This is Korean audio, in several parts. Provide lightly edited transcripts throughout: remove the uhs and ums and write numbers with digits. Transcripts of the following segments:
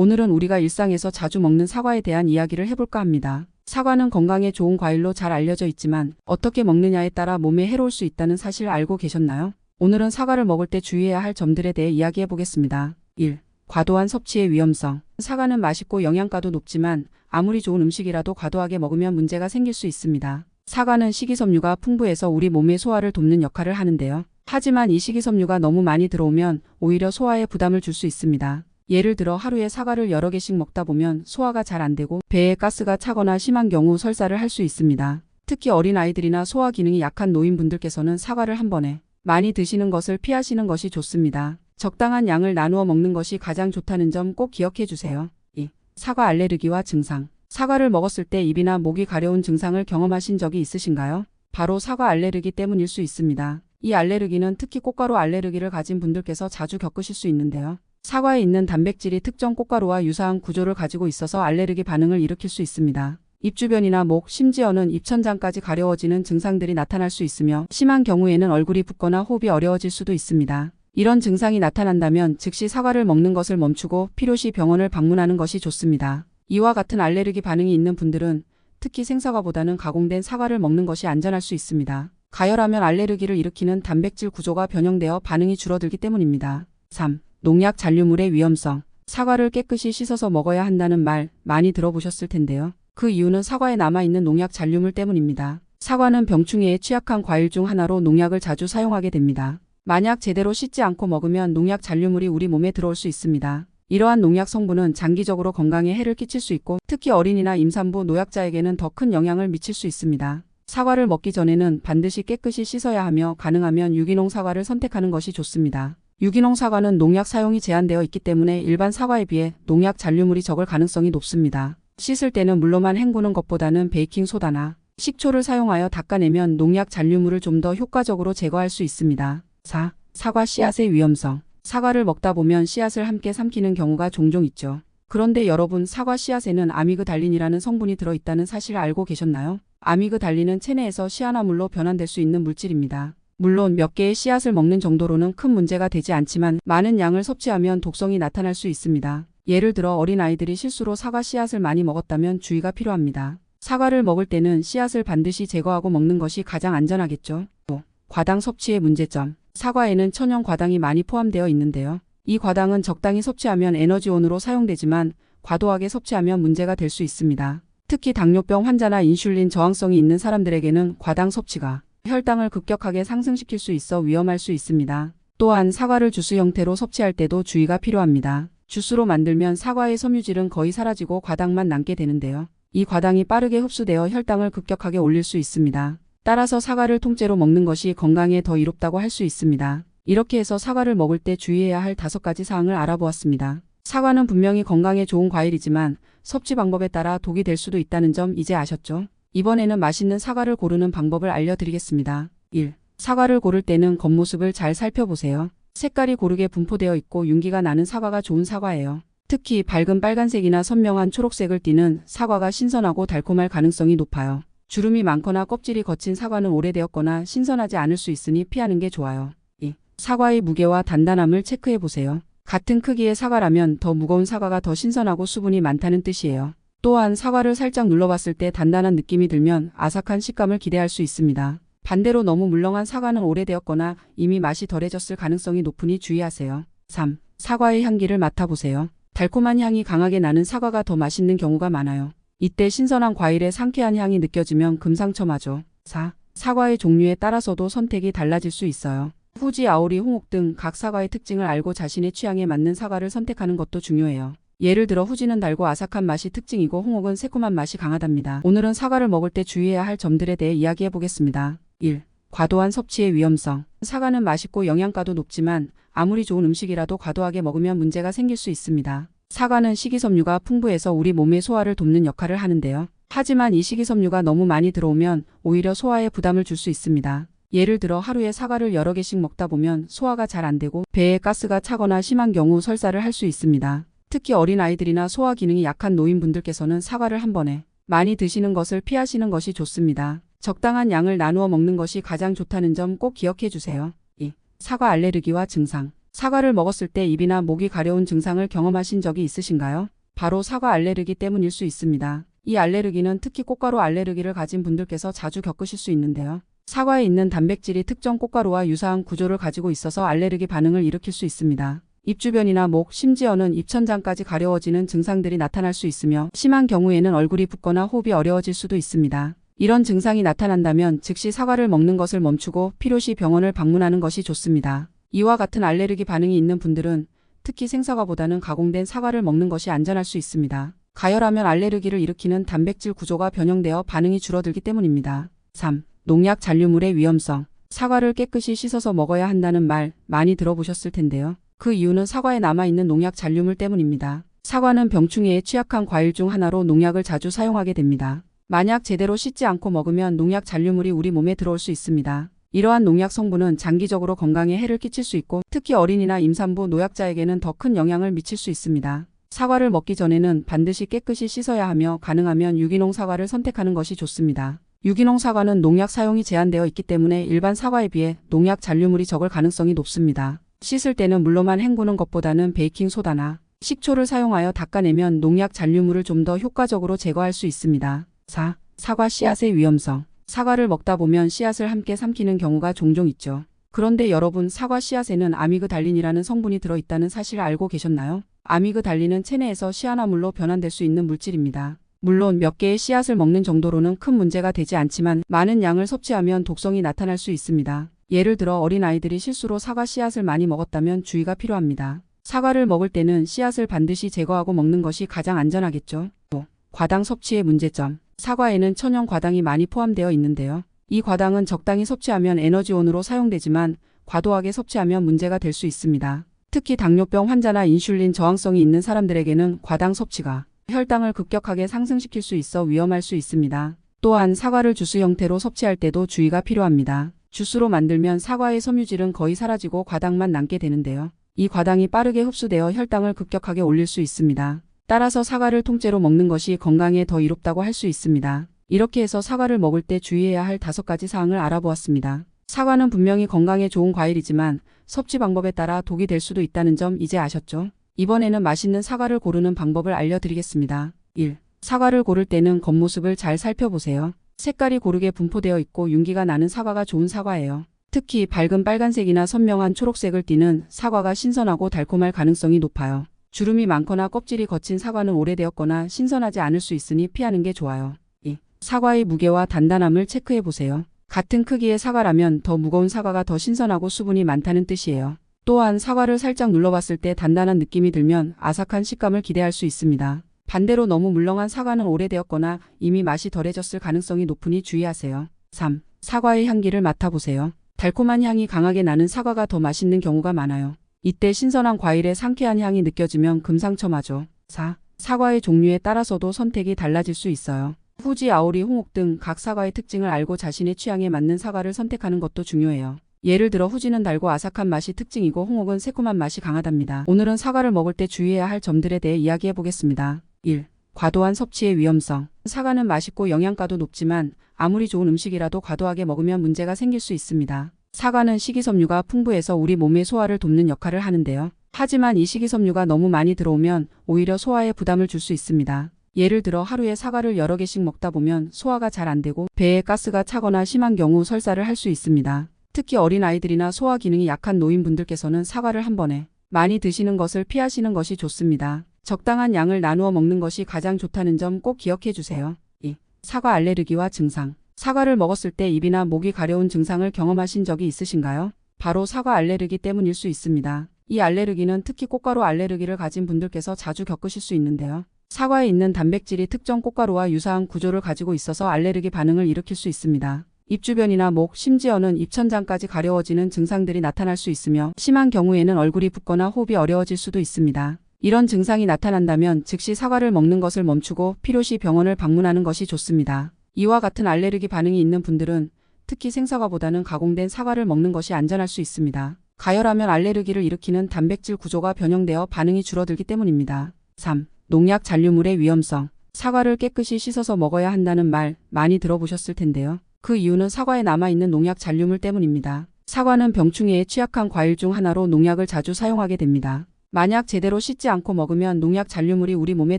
오늘은 우리가 일상에서 자주 먹는 사과에 대한 이야기를 해볼까 합니다. 사과는 건강에 좋은 과일로 잘 알려져 있지만 어떻게 먹느냐에 따라 몸에 해로울 수 있다는 사실 알고 계셨나요? 오늘은 사과를 먹을 때 주의해야 할 점들에 대해 이야기해 보겠습니다. 1. 과도한 섭취의 위험성. 사과는 맛있고 영양가도 높지만 아무리 좋은 음식이라도 과도하게 먹으면 문제가 생길 수 있습니다. 사과는 식이섬유가 풍부해서 우리 몸의 소화를 돕는 역할을 하는데요. 하지만 이 식이섬유가 너무 많이 들어오면 오히려 소화에 부담을 줄 수 있습니다. 예를 들어 하루에 사과를 여러 개씩 먹다 보면 소화가 잘 안 되고 배에 가스가 차거나 심한 경우 설사를 할 수 있습니다. 특히 어린아이들이나 소화 기능이 약한 노인분들께서는 사과를 한 번에 많이 드시는 것을 피하시는 것이 좋습니다. 적당한 양을 나누어 먹는 것이 가장 좋다는 점 꼭 기억해 주세요. 2. 사과 알레르기와 증상. 사과를 먹었을 때 입이나 목이 가려운 증상을 경험하신 적이 있으신가요? 바로 사과 알레르기 때문일 수 있습니다. 이 알레르기는 특히 꽃가루 알레르기를 가진 분들께서 자주 겪으실 수 있는데요. 사과에 있는 단백질이 특정 꽃가루와 유사한 구조를 가지고 있어서 알레르기 반응을 일으킬 수 있습니다. 입 주변이나 목, 심지어는 입천장까지 가려워지는 증상들이 나타날 수 있으며 심한 경우에는 얼굴이 붓거나 호흡이 어려워질 수도 있습니다. 이런 증상이 나타난다면 즉시 사과를 먹는 것을 멈추고 필요시 병원을 방문하는 것이 좋습니다. 이와 같은 알레르기 반응이 있는 분들은 특히 생사과보다는 가공된 사과를 먹는 것이 안전할 수 있습니다. 가열하면 알레르기를 일으키는 단백질 구조가 변형되어 반응이 줄어들기 때문입니다. 3. 농약 잔류물의 위험성. 사과를 깨끗이 씻어서 먹어야 한다는 말 많이 들어보셨을 텐데요. 그 이유는 사과에 남아있는 농약 잔류물 때문입니다. 사과는 병충해에 취약한 과일 중 하나로 농약을 자주 사용하게 됩니다. 만약 제대로 씻지 않고 먹으면 농약 잔류물이 우리 몸에 들어올 수 있습니다. 이러한 농약 성분은 장기적으로 건강에 해를 끼칠 수 있고 특히 어린이나 임산부 노약자에게는 더 큰 영향을 미칠 수 있습니다. 사과를 먹기 전에는 반드시 깨끗이 씻어야 하며 가능하면 유기농 사과를 선택하는 것이 좋습니다. 유기농 사과는 농약 사용이 제한되어 있기 때문에 일반 사과에 비해 농약 잔류물이 적을 가능성이 높습니다. 씻을 때는 물로만 헹구는 것보다는 베이킹소다나 식초를 사용하여 닦아내면 농약 잔류물을 좀 더 효과적으로 제거할 수 있습니다. 4. 사과 씨앗의 위험성. 사과를 먹다 보면 씨앗을 함께 삼키는 경우가 종종 있죠. 그런데 여러분, 사과 씨앗에는 아미그달린이라는 성분이 들어있다는 사실을 알고 계셨나요? 아미그달린은 체내에서 시아나물로 변환될 수 있는 물질입니다. 물론 몇 개의 씨앗을 먹는 정도로는 큰 문제가 되지 않지만 많은 양을 섭취하면 독성이 나타날 수 있습니다. 예를 들어 어린아이들이 실수로 사과 씨앗을 많이 먹었다면 주의가 필요합니다. 사과를 먹을 때는 씨앗을 반드시 제거하고 먹는 것이 가장 안전하겠죠. 5. 과당 섭취의 문제점. 사과에는 천연 과당이 많이 포함되어 있는데요. 이 과당은 적당히 섭취하면 에너지원으로 사용되지만 과도하게 섭취하면 문제가 될 수 있습니다. 특히 당뇨병 환자나 인슐린 저항성이 있는 사람들에게는 과당 섭취가 혈당을 급격하게 상승시킬 수 있어 위험할 수 있습니다. 또한 사과를 주스 형태로 섭취할 때도 주의가 필요합니다. 주스로 만들면 사과의 섬유질은 거의 사라지고 과당만 남게 되는데요. 이 과당이 빠르게 흡수되어 혈당을 급격하게 올릴 수 있습니다. 따라서 사과를 통째로 먹는 것이 건강에 더 이롭다고 할 수 있습니다. 이렇게 해서 사과를 먹을 때 주의해야 할 5가지 사항을 알아보았습니다. 사과는 분명히 건강에 좋은 과일이지만 섭취 방법에 따라 독이 될 수도 있다는 점 이제 아셨죠? 이번에는 맛있는 사과를 고르는 방법을 알려드리겠습니다. 1. 사과를 고를 때는 겉모습을 잘 살펴보세요. 색깔이 고르게 분포되어 있고 윤기가 나는 사과가 좋은 사과예요. 특히 밝은 빨간색이나 선명한 초록색을 띠는 사과가 신선하고 달콤할 가능성이 높아요. 주름이 많거나 껍질이 거친 사과는 오래되었거나 신선하지 않을 수 있으니 피하는 게 좋아요. 2. 사과의 무게와 단단함을 체크해 보세요. 같은 크기의 사과라면 더 무거운 사과가 더 신선하고 수분이 많다는 뜻이에요. 또한 사과를 살짝 눌러봤을 때 단단한 느낌이 들면 아삭한 식감을 기대할 수 있습니다. 반대로 너무 물렁한 사과는 오래되었거나 이미 맛이 덜해졌을 가능성이 높으니 주의하세요. 3. 사과의 향기를 맡아보세요. 달콤한 향이 강하게 나는 사과가 더 맛있는 경우가 많아요. 이때 신선한 과일의 상쾌한 향이 느껴지면 금상첨화죠. 4. 사과의 종류에 따라서도 선택이 달라질 수 있어요. 후지, 아오리, 홍옥 등 각 사과의 특징을 알고 자신의 취향에 맞는 사과를 선택하는 것도 중요해요. 예를 들어 후지는 달고 아삭한 맛이 특징이고 홍옥은 새콤한 맛이 강하답니다. 오늘은 사과를 먹을 때 주의해야 할 점들에 대해 이야기해 보겠습니다. 1. 과도한 섭취의 위험성. 사과는 맛있고 영양가도 높지만 아무리 좋은 음식이라도 과도하게 먹으면 문제가 생길 수 있습니다. 사과는 식이섬유가 풍부해서 우리 몸의 소화를 돕는 역할을 하는데요. 하지만 이 식이섬유가 너무 많이 들어오면 오히려 소화에 부담을 줄 수 있습니다. 예를 들어 하루에 사과를 여러 개씩 먹다 보면 소화가 잘 안 되고 배에 가스가 차거나 심한 경우 설사를 할 수 있습니다. 특히 어린아이들이나 소화 기능이 약한 노인분들께서는 사과를 한 번에 많이 드시는 것을 피하시는 것이 좋습니다. 적당한 양을 나누어 먹는 것이 가장 좋다는 점 꼭 기억해 주세요. 2. 사과 알레르기와 증상. 사과를 먹었을 때 입이나 목이 가려운 증상을 경험하신 적이 있으신가요? 바로 사과 알레르기 때문일 수 있습니다. 이 알레르기는 특히 꽃가루 알레르기를 가진 분들께서 자주 겪으실 수 있는데요. 사과에 있는 단백질이 특정 꽃가루와 유사한 구조를 가지고 있어서 알레르기 반응을 일으킬 수 있습니다. 입 주변이나 목, 심지어는 입천장까지 가려워지는 증상들이 나타날 수 있으며 심한 경우에는 얼굴이 붓거나 호흡이 어려워질 수도 있습니다. 이런 증상이 나타난다면 즉시 사과를 먹는 것을 멈추고 필요시 병원을 방문하는 것이 좋습니다. 이와 같은 알레르기 반응이 있는 분들은 특히 생사과보다는 가공된 사과를 먹는 것이 안전할 수 있습니다. 가열하면 알레르기를 일으키는 단백질 구조가 변형되어 반응이 줄어들기 때문입니다. 3. 농약 잔류물의 위험성. 사과를 깨끗이 씻어서 먹어야 한다는 말 많이 들어보셨을 텐데요. 그 이유는 사과에 남아있는 농약 잔류물 때문입니다. 사과는 병충해에 취약한 과일 중 하나로 농약을 자주 사용하게 됩니다. 만약 제대로 씻지 않고 먹으면 농약 잔류물이 우리 몸에 들어올 수 있습니다. 이러한 농약 성분은 장기적으로 건강에 해를 끼칠 수 있고 특히 어린이나 임산부, 노약자에게는 더 큰 영향을 미칠 수 있습니다. 사과를 먹기 전에는 반드시 깨끗이 씻어야 하며 가능하면 유기농 사과를 선택하는 것이 좋습니다. 유기농 사과는 농약 사용이 제한되어 있기 때문에 일반 사과에 비해 농약 잔류물이 적을 가능성이 높습니다. 씻을 때는 물로만 헹구는 것보다는 베이킹소다나 식초를 사용하여 닦아내면 농약 잔류물을 좀 더 효과적으로 제거할 수 있습니다. 4. 사과 씨앗의 위험성. 사과를 먹다 보면 씨앗을 함께 삼키는 경우가 종종 있죠. 그런데 여러분, 사과 씨앗에는 아미그달린이라는 성분이 들어있다는 사실을 알고 계셨나요? 아미그달린은 체내에서 시아나물로 변환될 수 있는 물질입니다. 물론 몇 개의 씨앗을 먹는 정도로는 큰 문제가 되지 않지만 많은 양을 섭취하면 독성이 나타날 수 있습니다. 예를 들어 어린아이들이 실수로 사과 씨앗을 많이 먹었다면 주의가 필요합니다. 사과를 먹을 때는 씨앗을 반드시 제거하고 먹는 것이 가장 안전하겠죠. 5. 과당 섭취의 문제점. 사과에는 천연 과당이 많이 포함되어 있는데요. 이 과당은 적당히 섭취하면 에너지원으로 사용되지만 과도하게 섭취하면 문제가 될 수 있습니다. 특히 당뇨병 환자나 인슐린 저항성이 있는 사람들에게는 과당 섭취가 혈당을 급격하게 상승시킬 수 있어 위험할 수 있습니다. 또한 사과를 주스 형태로 섭취할 때도 주의가 필요합니다. 주스로 만들면 사과의 섬유질은 거의 사라지고 과당만 남게 되는데요. 이 과당이 빠르게 흡수되어 혈당을 급격하게 올릴 수 있습니다. 따라서 사과를 통째로 먹는 것이 건강에 더 이롭다고 할 수 있습니다. 이렇게 해서 사과를 먹을 때 주의해야 할 5가지 사항을 알아보았습니다. 사과는 분명히 건강에 좋은 과일이지만 섭취 방법에 따라 독이 될 수도 있다는 점 이제 아셨죠? 이번에는 맛있는 사과를 고르는 방법을 알려드리겠습니다. 1. 사과를 고를 때는 겉모습을 잘 살펴보세요. 색깔이 고르게 분포되어 있고 윤기가 나는 사과가 좋은 사과예요. 특히 밝은 빨간색이나 선명한 초록색을 띠는 사과가 신선하고 달콤할 가능성이 높아요. 주름이 많거나 껍질이 거친 사과는 오래되었거나 신선하지 않을 수 있으니 피하는 게 좋아요. 2. 사과의 무게와 단단함을 체크해 보세요. 같은 크기의 사과라면 더 무거운 사과가 더 신선하고 수분이 많다는 뜻이에요. 또한 사과를 살짝 눌러봤을 때 단단한 느낌이 들면 아삭한 식감을 기대할 수 있습니다. 반대로 너무 물렁한 사과는 오래되었거나 이미 맛이 덜해졌을 가능성이 높으니 주의하세요. 3. 사과의 향기를 맡아보세요. 달콤한 향이 강하게 나는 사과가 더 맛있는 경우가 많아요. 이때 신선한 과일의 상쾌한 향이 느껴지면 금상첨화죠. 4. 사과의 종류에 따라서도 선택이 달라질 수 있어요. 후지, 아오리, 홍옥 등 각 사과의 특징을 알고 자신의 취향에 맞는 사과를 선택하는 것도 중요해요. 예를 들어 후지는 달고 아삭한 맛이 특징이고 홍옥은 새콤한 맛이 강하답니다. 오늘은 사과를 먹을 때 주의해야 할 점들에 대해 이야기해 보겠습니다. 1. 과도한 섭취의 위험성. 사과는 맛있고 영양가도 높지만 아무리 좋은 음식이라도 과도하게 먹으면 문제가 생길 수 있습니다. 사과는 식이섬유가 풍부해서 우리 몸의 소화를 돕는 역할을 하는데요. 하지만 이 식이섬유가 너무 많이 들어오면 오히려 소화에 부담을 줄 수 있습니다. 예를 들어 하루에 사과를 여러 개씩 먹다 보면 소화가 잘 안 되고 배에 가스가 차거나 심한 경우 설사를 할 수 있습니다. 특히 어린아이들이나 소화 기능이 약한 노인분들께서는 사과를 한 번에 많이 드시는 것을 피하시는 것이 좋습니다. 적당한 양을 나누어 먹는 것이 가장 좋다는 점 꼭 기억해 주세요. 2. 사과 알레르기와 증상. 사과를 먹었을 때 입이나 목이 가려운 증상을 경험하신 적이 있으신가요? 바로 사과 알레르기 때문일 수 있습니다. 이 알레르기는 특히 꽃가루 알레르기를 가진 분들께서 자주 겪으실 수 있는데요. 사과에 있는 단백질이 특정 꽃가루와 유사한 구조를 가지고 있어서 알레르기 반응을 일으킬 수 있습니다. 입 주변이나 목, 심지어는 입천장까지 가려워지는 증상들이 나타날 수 있으며 심한 경우에는 얼굴이 붓거나 호흡이 어려워질 수도 있습니다. 이런 증상이 나타난다면 즉시 사과를 먹는 것을 멈추고 필요시 병원을 방문하는 것이 좋습니다. 이와 같은 알레르기 반응이 있는 분들은 특히 생사과보다는 가공된 사과를 먹는 것이 안전할 수 있습니다. 가열하면 알레르기를 일으키는 단백질 구조가 변형되어 반응이 줄어들기 때문입니다. 3. 농약 잔류물의 위험성. 사과를 깨끗이 씻어서 먹어야 한다는 말 많이 들어보셨을 텐데요. 그 이유는 사과에 남아있는 농약 잔류물 때문입니다. 사과는 병충해에 취약한 과일 중 하나로 농약을 자주 사용하게 됩니다. 만약 제대로 씻지 않고 먹으면 농약 잔류물이 우리 몸에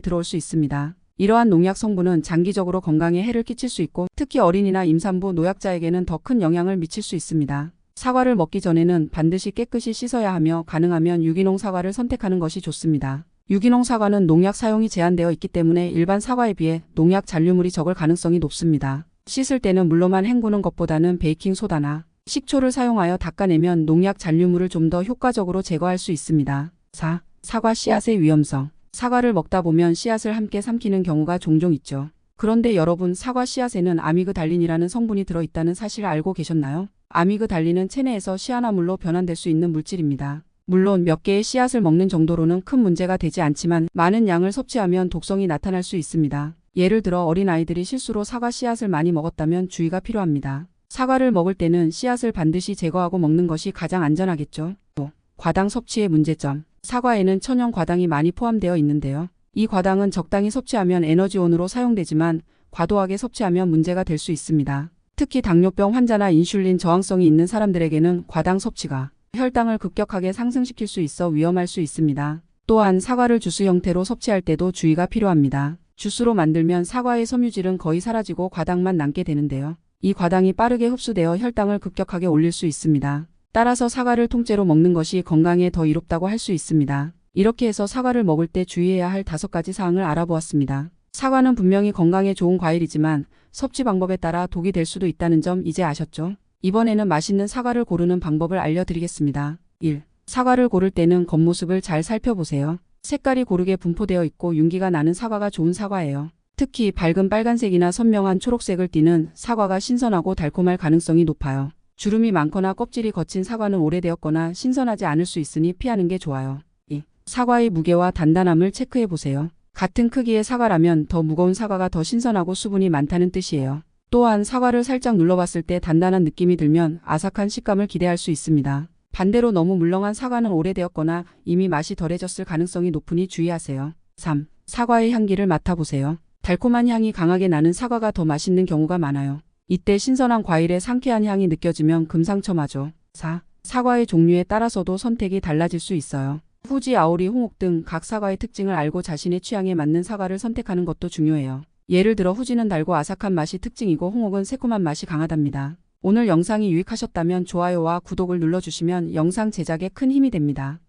들어올 수 있습니다. 이러한 농약 성분은 장기적으로 건강에 해를 끼칠 수 있고 특히 어린이나 임산부 노약자에게는 더 큰 영향을 미칠 수 있습니다. 사과를 먹기 전에는 반드시 깨끗이 씻어야 하며 가능하면 유기농 사과를 선택하는 것이 좋습니다. 유기농 사과는 농약 사용이 제한되어 있기 때문에 일반 사과에 비해 농약 잔류물이 적을 가능성이 높습니다. 씻을 때는 물로만 헹구는 것보다는 베이킹 소다나 식초를 사용하여 닦아내면 농약 잔류물을 좀 더 효과적으로 제거할 수 있습니다. 4. 사과 씨앗의 위험성. 사과를 먹다 보면 씨앗을 함께 삼키는 경우가 종종 있죠. 그런데 여러분, 사과 씨앗에는 아미그달린이라는 성분이 들어있다는 사실을 알고 계셨나요? 아미그달린은 체내에서 시아나물로 변환될 수 있는 물질입니다. 물론 몇 개의 씨앗을 먹는 정도로는 큰 문제가 되지 않지만 많은 양을 섭취하면 독성이 나타날 수 있습니다. 예를 들어 어린아이들이 실수로 사과 씨앗을 많이 먹었다면 주의가 필요합니다. 사과를 먹을 때는 씨앗을 반드시 제거하고 먹는 것이 가장 안전하겠죠. 또, 과당 섭취의 문제점. 사과에는 천연 과당이 많이 포함되어 있는데요. 이 과당은 적당히 섭취하면 에너지원으로 사용되지만 과도하게 섭취하면 문제가 될 수 있습니다. 특히 당뇨병 환자나 인슐린 저항성이 있는 사람들에게는 과당 섭취가 혈당을 급격하게 상승시킬 수 있어 위험할 수 있습니다. 또한 사과를 주스 형태로 섭취할 때도 주의가 필요합니다. 주스로 만들면 사과의 섬유질은 거의 사라지고 과당만 남게 되는데요. 이 과당이 빠르게 흡수되어 혈당을 급격하게 올릴 수 있습니다. 따라서 사과를 통째로 먹는 것이 건강에 더 이롭다고 할 수 있습니다. 이렇게 해서 사과를 먹을 때 주의해야 할 5가지 사항을 알아보았습니다. 사과는 분명히 건강에 좋은 과일이지만 섭취 방법에 따라 독이 될 수도 있다는 점 이제 아셨죠? 이번에는 맛있는 사과를 고르는 방법을 알려드리겠습니다. 1. 사과를 고를 때는 겉모습을 잘 살펴보세요. 색깔이 고르게 분포되어 있고 윤기가 나는 사과가 좋은 사과예요. 특히 밝은 빨간색이나 선명한 초록색을 띠는 사과가 신선하고 달콤할 가능성이 높아요. 주름이 많거나 껍질이 거친 사과는 오래되었거나 신선하지 않을 수 있으니 피하는 게 좋아요. 2. 사과의 무게와 단단함을 체크해 보세요. 같은 크기의 사과라면 더 무거운 사과가 더 신선하고 수분이 많다는 뜻이에요. 또한 사과를 살짝 눌러봤을 때 단단한 느낌이 들면 아삭한 식감을 기대할 수 있습니다. 반대로 너무 물렁한 사과는 오래되었거나 이미 맛이 덜해졌을 가능성이 높으니 주의하세요. 3. 사과의 향기를 맡아보세요. 달콤한 향이 강하게 나는 사과가 더 맛있는 경우가 많아요. 이때 신선한 과일의 상쾌한 향이 느껴지면 금상첨화죠. 4. 사과의 종류에 따라서도 선택이 달라질 수 있어요. 후지, 아오리, 홍옥 등 각 사과의 특징을 알고 자신의 취향에 맞는 사과를 선택하는 것도 중요해요. 예를 들어 후지는 달고 아삭한 맛이 특징이고 홍옥은 새콤한 맛이 강하답니다. 오늘 영상이 유익하셨다면 좋아요와 구독을 눌러주시면 영상 제작에 큰 힘이 됩니다.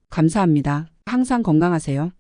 감사합니다. 항상 건강하세요.